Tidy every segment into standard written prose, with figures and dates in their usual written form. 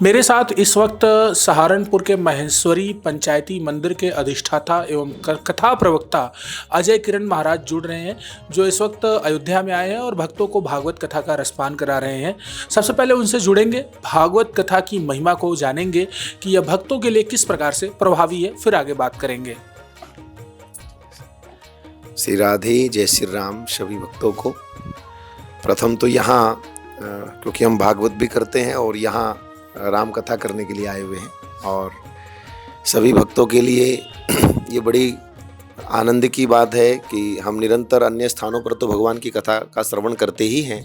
मेरे साथ इस वक्त सहारनपुर के महेश्वरी पंचायती मंदिर के अधिष्ठाता एवं कथा प्रवक्ता अजय किरण महाराज जुड़ रहे हैं, जो इस वक्त अयोध्या में आए हैं और भक्तों को भागवत कथा का रसपान करा रहे हैं। सबसे पहले उनसे जुड़ेंगे, भागवत कथा की महिमा को जानेंगे कि यह भक्तों के लिए किस प्रकार से प्रभावी है, फिर आगे बात करेंगे। श्री राधे, जय श्री राम सभी भक्तों को। प्रथम तो यहाँ क्योंकि हम भागवत भी करते हैं और यहाँ राम कथा करने के लिए आए हुए हैं, और सभी भक्तों के लिए ये बड़ी आनंद की बात है कि हम निरंतर अन्य स्थानों पर तो भगवान की कथा का श्रवण करते ही हैं,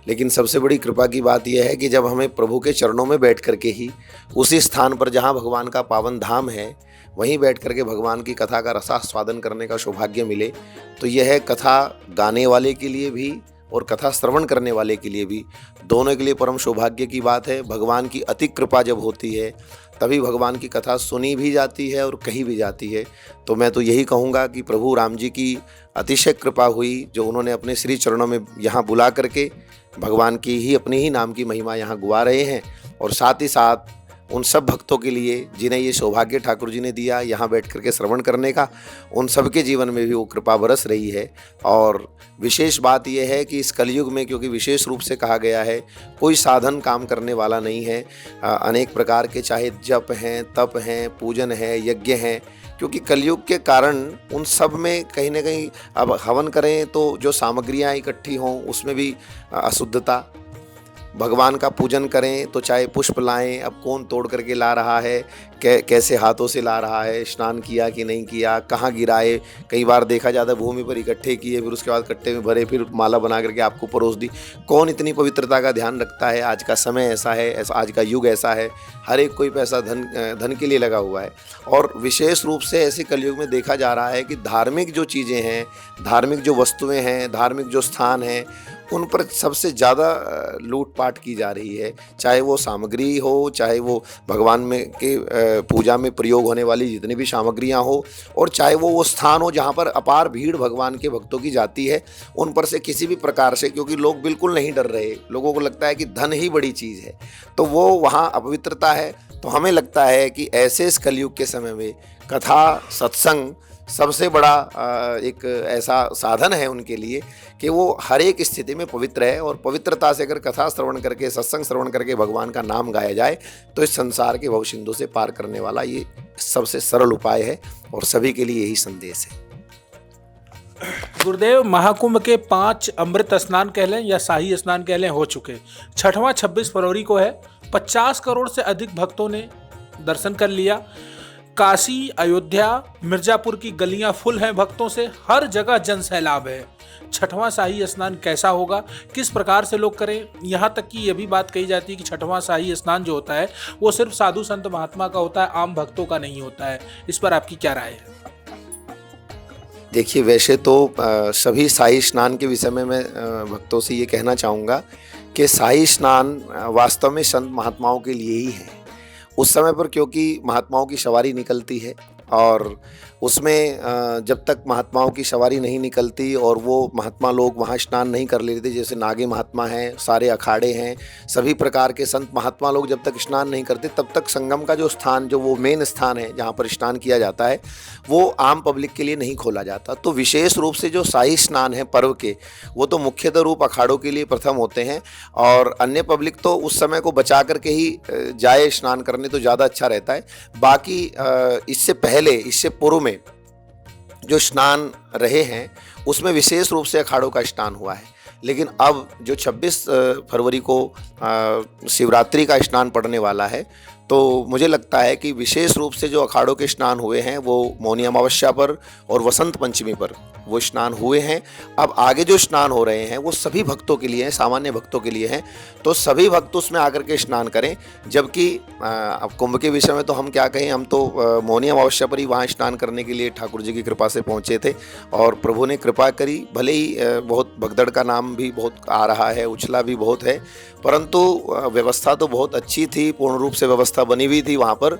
लेकिन सबसे बड़ी कृपा की बात यह है कि जब हमें प्रभु के चरणों में बैठ करके ही उसी स्थान पर जहाँ भगवान का पावन धाम है वहीं बैठ करके भगवान की कथा का रसास्वादन करने का सौभाग्य मिले, तो यह कथा गाने वाले के लिए भी और कथा श्रवण करने वाले के लिए भी, दोनों के लिए परम सौभाग्य की बात है। भगवान की अति कृपा जब होती है तभी भगवान की कथा सुनी भी जाती है और कही भी जाती है। तो मैं तो यही कहूँगा कि प्रभु राम जी की अतिशय कृपा हुई, जो उन्होंने अपने श्री चरणों में यहाँ बुला करके भगवान की ही अपनी ही नाम की महिमा यहाँ गुआ रहे हैं, और साथ ही साथ उन सब भक्तों के लिए जिन्हें ये सौभाग्य ठाकुर जी ने दिया यहाँ बैठ करके श्रवण करने का, उन सब के जीवन में भी वो कृपा बरस रही है। और विशेष बात यह है कि इस कलयुग में, क्योंकि विशेष रूप से कहा गया है, कोई साधन काम करने वाला नहीं है। अनेक प्रकार के चाहे जप हैं, तप हैं, पूजन है, यज्ञ हैं, क्योंकि कलयुग के कारण उन सब में कहीं ना कहीं अब हवन करें तो जो सामग्रियाँ इकट्ठी हों उसमें भी अशुद्धता, भगवान का पूजन करें तो चाहे पुष्प लाएं, अब कौन तोड़ करके ला रहा है, कैसे हाथों से ला रहा है, स्नान किया कि नहीं किया, कहाँ गिराए, कई बार देखा जाता है भूमि पर इकट्ठे किए, फिर उसके बाद कट्टे में भरे, फिर माला बना करके आपको परोस दी। कौन इतनी पवित्रता का ध्यान रखता है? आज का समय ऐसा है, आज का युग ऐसा है, हर एक कोई पैसा धन के लिए लगा हुआ है। और विशेष रूप से ऐसे कलयुग में देखा जा रहा है कि धार्मिक जो चीज़ें हैं, धार्मिक जो वस्तुएँ हैं, धार्मिक जो स्थान हैं, उन पर सबसे ज़्यादा लूटपाट की जा रही है। चाहे वो सामग्री हो, चाहे वो भगवान में के पूजा में प्रयोग होने वाली जितनी भी सामग्रियां हो, और चाहे वो स्थान हो जहां पर अपार भीड़ भगवान के भक्तों की जाती है, उन पर से किसी भी प्रकार से, क्योंकि लोग बिल्कुल नहीं डर रहे, लोगों को लगता है कि धन ही बड़ी चीज़ है, तो वो वहाँ अपवित्रता है। तो हमें लगता है कि ऐसे इस कलयुग के समय में कथा, सत्संग सबसे बड़ा एक ऐसा साधन है उनके लिए कि वो हर एक स्थिति में पवित्र है, और पवित्रता से अगर कथा श्रवण करके, सत्संग श्रवण करके भगवान का नाम गाया जाए तो इस संसार के भवसिंधु से पार करने वाला ये सबसे सरल उपाय है, और सभी के लिए यही संदेश है। गुरुदेव, महाकुंभ के 5 अमृत स्नान कह लें या शाही स्नान कह लें हो चुके, 6वां 26 फरवरी को है। 50 करोड़ से अधिक भक्तों ने दर्शन कर लिया। काशी, अयोध्या, मिर्जापुर की गलियां फुल हैं भक्तों से, हर जगह जन सैलाब है। 6वां शाही स्नान कैसा होगा, किस प्रकार से लोग करें? यहाँ तक कि यह भी बात कही जाती है कि 6वां शाही स्नान जो होता है वो सिर्फ साधु संत महात्मा का होता है, आम भक्तों का नहीं होता है। इस पर आपकी क्या राय है? देखिए, वैसे तो सभी शाही स्नान के विषय में मैं भक्तों से ये कहना चाहूँगा कि शाही स्नान वास्तव में संत महात्माओं के लिए ही है। उस समय पर क्योंकि महात्माओं की सवारी निकलती है, और उसमें जब तक महात्माओं की सवारी नहीं निकलती और वो महात्मा लोग वहाँ स्नान नहीं कर लेते, जैसे नागे महात्मा हैं, सारे अखाड़े हैं, सभी प्रकार के संत महात्मा लोग जब तक स्नान नहीं करते तब तक संगम का जो स्थान, जो वो मेन स्थान है जहाँ पर स्नान किया जाता है, वो आम पब्लिक के लिए नहीं खोला जाता। तो विशेष रूप से जो शाही स्नान है पर्व के, वो तो मुख्यतः रूप अखाड़ों के लिए प्रथम होते हैं, और अन्य पब्लिक तो उस समय को बचा करके ही जाए स्नान करने तो ज़्यादा अच्छा रहता है। बाकी इससे पहले, इससे पूर्व में जो स्नान रहे हैं उसमें विशेष रूप से अखाड़ों का स्नान हुआ है, लेकिन अब जो 26 फरवरी को शिवरात्रि का स्नान पड़ने वाला है, तो मुझे लगता है कि विशेष रूप से जो अखाड़ों के स्नान हुए हैं वो मौनी अमावस्या पर और वसंत पंचमी पर वो स्नान हुए हैं। अब आगे जो स्नान हो रहे हैं वो सभी भक्तों के लिए हैं, सामान्य भक्तों के लिए हैं, तो सभी भक्त उसमें आकर के स्नान करें। जबकि अब कुंभ के विषय में तो हम क्या कहें, हम तो मौनी अमावस्या पर ही वहाँ स्नान करने के लिए ठाकुर जी की कृपा से पहुँचे थे और प्रभु ने कृपा करी। भले ही बहुत भगदड़ का नाम भी बहुत आ रहा है, उछला भी बहुत है, परंतु व्यवस्था तो बहुत अच्छी थी, पूर्ण रूप से व्यवस्था बनी हुई थी वहाँ पर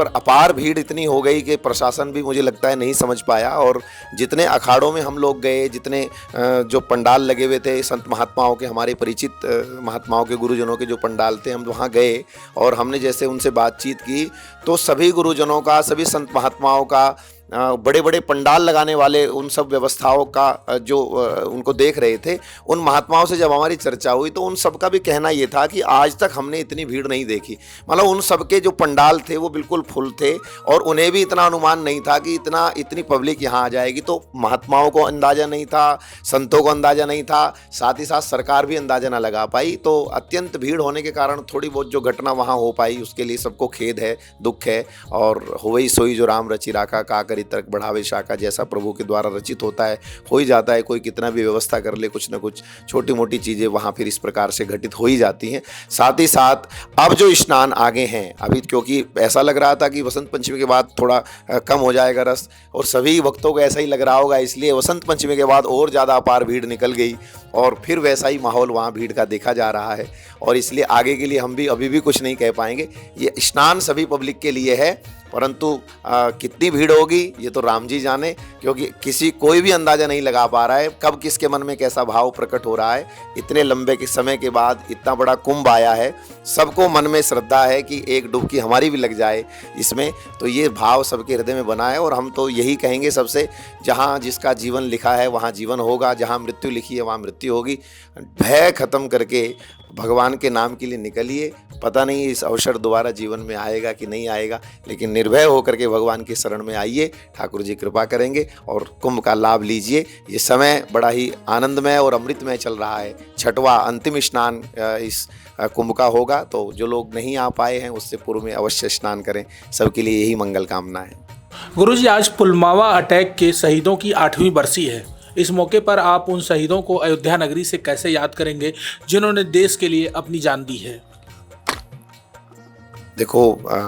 अपार भीड़ इतनी हो गई कि प्रशासन भी मुझे लगता है नहीं समझ पाया। और जितने अखाड़ों में हम लोग गए, जितने जो पंडाल लगे हुए थे संत महात्माओं के, हमारे परिचित महात्माओं के, गुरुजनों के जो पंडाल थे, हम वहाँ गए और हमने जैसे उनसे बातचीत की तो सभी गुरुजनों का, सभी संत महात्माओं का, बड़े बड़े पंडाल लगाने वाले, उन सब व्यवस्थाओं का जो उनको देख रहे थे, उन महात्माओं से जब हमारी चर्चा हुई तो उन सब का भी कहना ये था कि आज तक हमने इतनी भीड़ नहीं देखी। मतलब उन सब के जो पंडाल थे वो बिल्कुल फुल थे और उन्हें भी इतना अनुमान नहीं था कि इतनी पब्लिक यहाँ आ जाएगी। तो महात्माओं को अंदाज़ा नहीं था, संतों को अंदाज़ा नहीं था, साथ ही साथ सरकार भी अंदाज़ा ना लगा पाई। तो अत्यंत भीड़ होने के कारण थोड़ी बहुत जो घटना वहाँ हो पाई उसके लिए सबको खेद है, दुख है। और होई सोई जो राम रचि राखा, का करी तर्क बढ़ावे शाखा, जैसा प्रभु के द्वारा रचित होता है हो ही जाता है। कोई कितना भी व्यवस्था कर ले, कुछ ना कुछ छोटी मोटी चीज़ें वहाँ फिर इस प्रकार से घटित हो ही जाती हैं। साथ ही साथ अब जो स्नान आगे हैं, अभी क्योंकि ऐसा लग रहा था कि वसंत पंचमी के बाद थोड़ा कम हो जाएगा रस, और सभी भक्तों को ऐसा ही लग रहा होगा, इसलिए वसंत पंचमी के बाद और ज़्यादा अपार भीड़ निकल गई और फिर वैसा ही माहौल वहाँ भीड़ का देखा जा रहा है। और इसलिए आगे के लिए हम भी अभी भी कुछ नहीं कह पाएंगे। ये स्नान सभी पब्लिक के लिए है, परंतु कितनी भीड़ होगी ये तो राम जी जाने, क्योंकि कोई भी अंदाज़ा नहीं लगा पा रहा है कब किसके मन में कैसा भाव प्रकट हो रहा है। इतने लंबे के समय के बाद इतना बड़ा कुंभ आया है, सबको मन में श्रद्धा है कि एक डुबकी हमारी भी लग जाए इसमें, तो ये भाव सबके हृदय में बना है। और हम तो यही कहेंगे सबसे, जहाँ जिसका जीवन लिखा है वहाँ जीवन होगा, जहाँ मृत्यु लिखी है वहाँ मृत्यु होगी। भय खत्म करके भगवान के नाम के लिए निकलिए। पता नहीं इस अवसर दोबारा जीवन में आएगा कि नहीं आएगा, लेकिन निर्भय होकर के भगवान की शरण में आइए, ठाकुर जी कृपा करेंगे और कुंभ का लाभ लीजिए। ये समय बड़ा ही आनंदमय और अमृतमय चल रहा है। छठवां अंतिम स्नान इस कुंभ का होगा, तो जो लोग नहीं आ पाए हैं उससे पूर्व में अवश्य स्नान करें। सबके लिए यही मंगल कामना है। गुरुजी, आज पुलवामा अटैक के शहीदों की 8वीं बरसी है। इस मौके पर आप उन शहीदों को अयोध्या नगरी से कैसे याद करेंगे जिन्होंने देश के लिए अपनी जान दी है? देखो,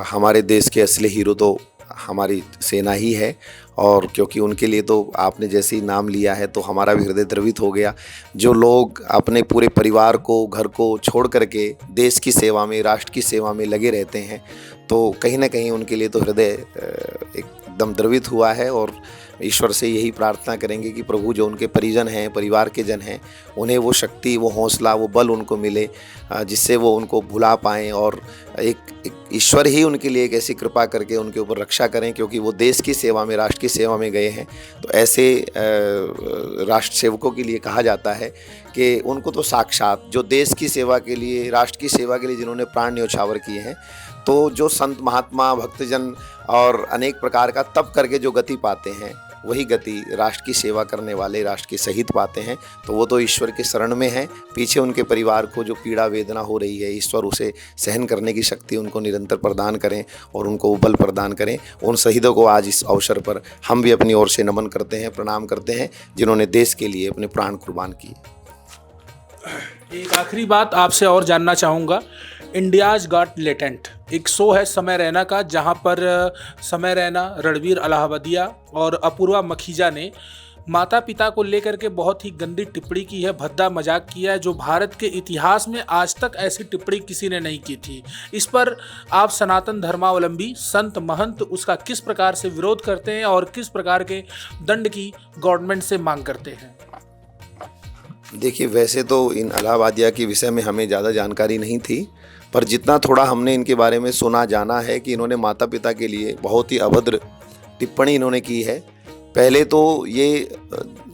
हमारे देश के असली हीरो तो हमारी सेना ही है, और क्योंकि उनके लिए तो आपने जैसे ही नाम लिया है तो हमारा भी हृदय द्रवित हो गया। जो लोग अपने पूरे परिवार को, घर को छोड़ करके देश की सेवा में, राष्ट्र की सेवा में लगे रहते हैं, तो कहीं ना कहीं उनके लिए तो हृदय एकदम द्रवित हुआ है। और ईश्वर से यही प्रार्थना करेंगे कि प्रभु जो उनके परिजन हैं, परिवार के जन हैं, उन्हें वो शक्ति, वो हौसला, वो बल उनको मिले जिससे वो उनको भुला पाएँ, और एक ईश्वर ही उनके लिए एक ऐसी कृपा करके उनके ऊपर रक्षा करें, क्योंकि वो देश की सेवा में, राष्ट्र की सेवा में गए हैं। तो ऐसे राष्ट्र सेवकों के लिए कहा जाता है कि उनको तो साक्षात जो देश की सेवा के लिए, राष्ट्र की सेवा के लिए जिन्होंने प्राण न्योछावर किए हैं, तो जो संत महात्मा, भक्तजन और अनेक प्रकार का तप करके जो गति पाते हैं, वही गति राष्ट्र की सेवा करने वाले, राष्ट्र के शहीद पाते हैं। तो वो तो ईश्वर के शरण में हैं। पीछे उनके परिवार को जो पीड़ा वेदना हो रही है, ईश्वर उसे सहन करने की शक्ति उनको निरंतर प्रदान करें और उनको बल प्रदान करें। उन शहीदों को आज इस अवसर पर हम भी अपनी ओर से नमन करते हैं, प्रणाम करते हैं, जिन्होंने देश के लिए अपने प्राण कुर्बान किए। एक आखिरी बात आपसे और जानना चाहूँगा। इंडियाज गॉट लेटेंट एक शो है समय रैना का, जहां पर समय रैना, रणवीर अलाहाबादिया और अपूर्वा मखीजा ने माता पिता को लेकर के बहुत ही गंदी टिप्पणी की है, भद्दा मजाक किया है, जो भारत के इतिहास में आज तक ऐसी टिप्पणी किसी ने नहीं की थी। इस पर आप सनातन धर्मावलंबी संत महंत उसका किस प्रकार से विरोध करते हैं और किस प्रकार के दंड की गवर्नमेंट से मांग करते हैं? देखिए, वैसे तो इन अलाहाबादिया के विषय में हमें ज़्यादा जानकारी नहीं थी, पर जितना थोड़ा हमने इनके बारे में सुना, जाना है कि इन्होंने माता पिता के लिए बहुत ही अभद्र टिप्पणी इन्होंने की है। पहले तो ये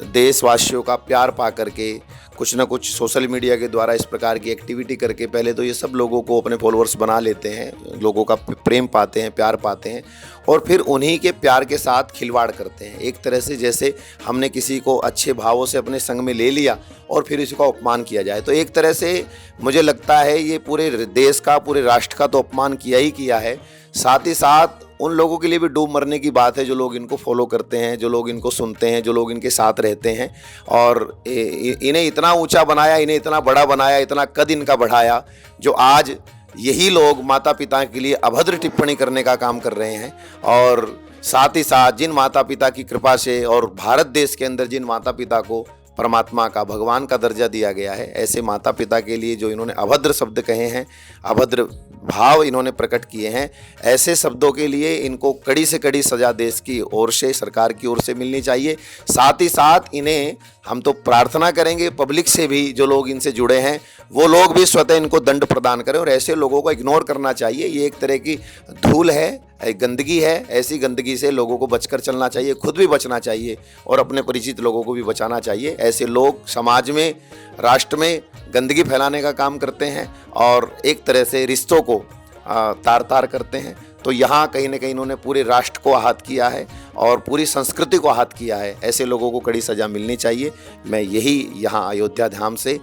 देशवासियों का प्यार पा करके कुछ ना कुछ सोशल मीडिया के द्वारा इस प्रकार की एक्टिविटी करके पहले तो ये सब लोगों को अपने फॉलोअर्स बना लेते हैं, लोगों का प्रेम पाते हैं, प्यार पाते हैं, और फिर उन्हीं के प्यार के साथ खिलवाड़ करते हैं। एक तरह से जैसे हमने किसी को अच्छे भावों से अपने संग में ले लिया और फिर इसका अपमान किया जाए। तो एक तरह से मुझे लगता है ये पूरे देश का, पूरे राष्ट्र का तो अपमान किया ही किया है, साथ ही साथ उन लोगों के लिए भी डूब मरने की बात है जो लोग इनको फॉलो करते हैं, जो लोग इनको सुनते हैं, जो लोग इनके साथ रहते हैं, और इन्हें इतना ऊंचा बनाया, इन्हें इतना बड़ा बनाया, इतना कद इनका बढ़ाया, जो आज यही लोग माता पिता के लिए अभद्र टिप्पणी करने का काम कर रहे हैं। और साथ ही साथ जिन माता पिता की कृपा से और भारत देश के अंदर जिन माता पिता को परमात्मा का, भगवान का दर्जा दिया गया है, ऐसे माता पिता के लिए जो इन्होंने अभद्र शब्द कहे हैं, अभद्र भाव इन्होंने प्रकट किए हैं, ऐसे शब्दों के लिए इनको कड़ी से कड़ी सज़ा देश की ओर से, सरकार की ओर से मिलनी चाहिए। साथ ही साथ इन्हें हम तो प्रार्थना करेंगे पब्लिक से भी, जो लोग इनसे जुड़े हैं वो लोग भी स्वतः इनको दंड प्रदान करें, और ऐसे लोगों को इग्नोर करना चाहिए। ये एक तरह की धूल है, एक गंदगी है, ऐसी गंदगी से लोगों को बचकर चलना चाहिए, खुद भी बचना चाहिए और अपने परिचित लोगों को भी बचाना चाहिए। ऐसे लोग समाज में, राष्ट्र में गंदगी फैलाने का काम करते हैं और एक तरह से रिश्तों को तार तार करते हैं। तो यहाँ कहीं ना कहीं इन्होंने पूरे राष्ट्र को आहत किया है और पूरी संस्कृति को आहत किया है। ऐसे लोगों को कड़ी सज़ा मिलनी चाहिए। मैं यही यहाँ अयोध्या धाम से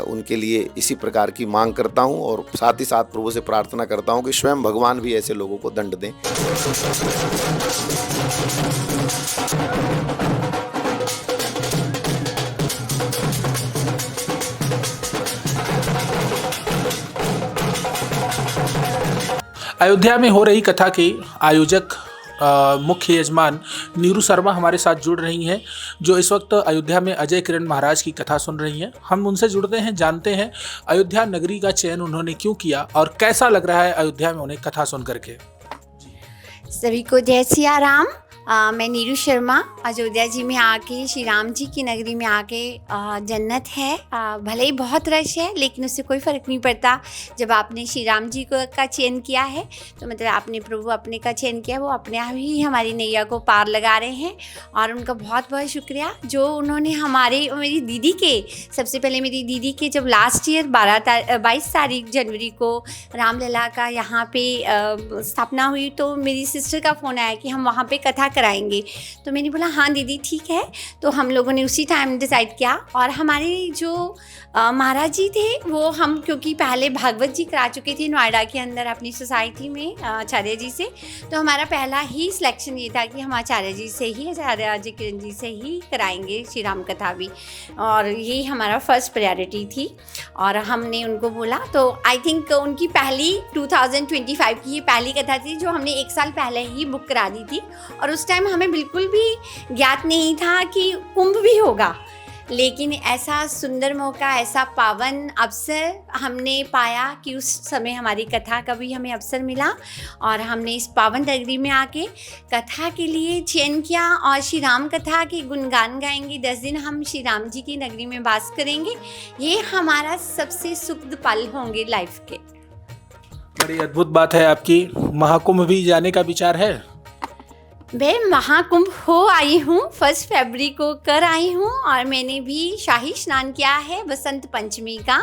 उनके लिए इसी प्रकार की मांग करता हूँ और साथ ही साथ प्रभु से प्रार्थना करता हूँ कि स्वयं भगवान भी ऐसे लोगों को दंड दें। अयोध्या में हो रही कथा के आयोजक मुख्य यजमान नीरू शर्मा हमारे साथ जुड़ रही हैं, जो इस वक्त अयोध्या में अजय किरण महाराज की कथा सुन रही हैं। हम उनसे जुड़ते हैं, जानते हैं अयोध्या नगरी का चयन उन्होंने क्यों किया और कैसा लग रहा है अयोध्या में उन्हें कथा सुन करके। सभी को जय सिया राम। मैं नीरू शर्मा, अयोध्या जी में आके, श्री राम जी की नगरी में आके जन्नत है। भले ही बहुत रश है लेकिन उससे कोई फ़र्क नहीं पड़ता। जब आपने श्री राम जी को का चयन किया है तो मतलब आपने प्रभु अपने का चयन किया, वो अपने आप ही हमारी नैया को पार लगा रहे हैं। और उनका बहुत बहुत शुक्रिया जो उन्होंने मेरी दीदी के, सबसे पहले मेरी दीदी के जब लास्ट ईयर 22 तारीख जनवरी को रामलला का यहाँ पे स्थापना हुई तो मेरी सिस्टर का फ़ोन आया कि हम वहाँ पे कथा कराएंगे। तो मैंने बोला हाँ दीदी ठीक है। तो हम लोगों ने उसी टाइम डिसाइड किया। और हमारे जो महाराज जी थे वो हम क्योंकि पहले भागवत जी करा चुके थे नोएडा के अंदर अपनी सोसाइटी में आचार्य जी से, तो हमारा पहला ही सिलेक्शन ये था कि हम आचार्य जी से ही, आचार्य अजय किरण जी से ही कराएंगे श्री राम कथा भी, और ये हमारा फर्स्ट प्रायोरिटी थी। और हमने उनको बोला, तो आई थिंक उनकी पहली 2025 की ये पहली कथा थी जो हमने 1 साल पहले ही बुक करा दी थी। और उस टाइम हमें बिल्कुल भी ज्ञात नहीं था कि कुंभ भी होगा, लेकिन ऐसा सुंदर मौका, ऐसा पावन अवसर हमने पाया कि उस समय हमारी कथा का भी हमें अवसर मिला और हमने इस पावन नगरी में आके कथा के लिए चयन किया और श्री राम कथा के गुणगान गाएंगे। 10 दिन हम श्री राम जी की नगरी में वास करेंगे। ये हमारा सबसे सुखद पल होंगे लाइफ के। बड़ी अद्भुत बात है आपकी। महाकुंभ भी जाने का विचार है? मैं महाकुंभ हो आई हूँ, 1 फरवरी को कर आई हूँ और मैंने भी शाही स्नान किया है बसंत पंचमी का।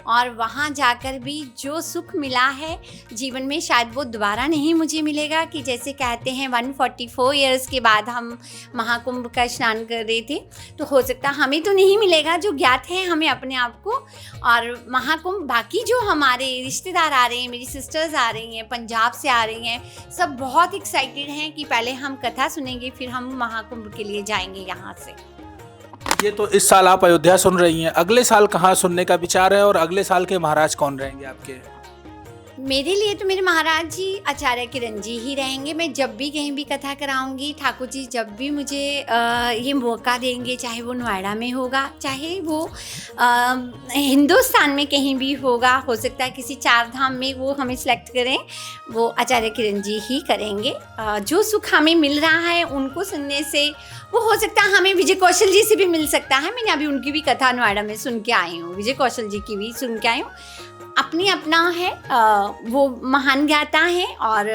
और वहाँ जाकर भी जो सुख मिला है जीवन में शायद वो दोबारा नहीं मुझे मिलेगा। कि जैसे कहते हैं 144 ईयर्स के बाद हम महाकुंभ का स्नान कर रहे थे, तो हो सकता हमें तो नहीं मिलेगा जो ज्ञात है हमें अपने आप को। और महाकुंभ बाकी जो हमारे रिश्तेदार आ रहे हैं, मेरी सिस्टर्स आ रही हैं, पंजाब से आ रही हैं, सब बहुत एक्साइटेड हैं कि पहले हम कथा सुनेंगे फिर हम महाकुंभ के लिए जाएंगे यहाँ से। ये तो इस साल आप अयोध्या सुन रही हैं, अगले साल कहाँ सुनने का विचार है और अगले साल के महाराज कौन रहेंगे आपके? मेरे लिए तो मेरे महाराज जी आचार्य किरण जी ही रहेंगे। मैं जब भी कहीं भी कथा कराऊंगी, ठाकुर जी जब भी मुझे ये मौका देंगे, चाहे वो नोएडा में होगा, चाहे वो हिंदुस्तान में कहीं भी होगा, हो सकता है किसी 4 धाम में वो हमें सिलेक्ट करें, वो आचार्य किरण जी ही करेंगे। जो सुख हमें मिल रहा है उनको सुनने से वो हो सकता है हमें विजय कौशल जी से भी मिल सकता है। मैंने अभी उनकी भी कथा नोएडा में सुन के आई हूँ, विजय कौशल जी की भी सुन के आई हूँ। अपनी अपना है, वो महान ज्ञाता हैं और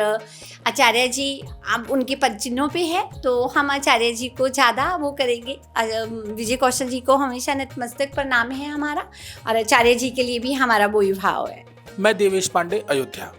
आचार्य जी अब उनके पद चिन्हों पे है, तो हम आचार्य जी को ज़्यादा वो करेंगे। विजय कौशल जी को हमेशा नतमस्तक प्रणाम है हमारा, और आचार्य जी के लिए भी हमारा वही भाव है। मैं देवेश पांडे, अयोध्या।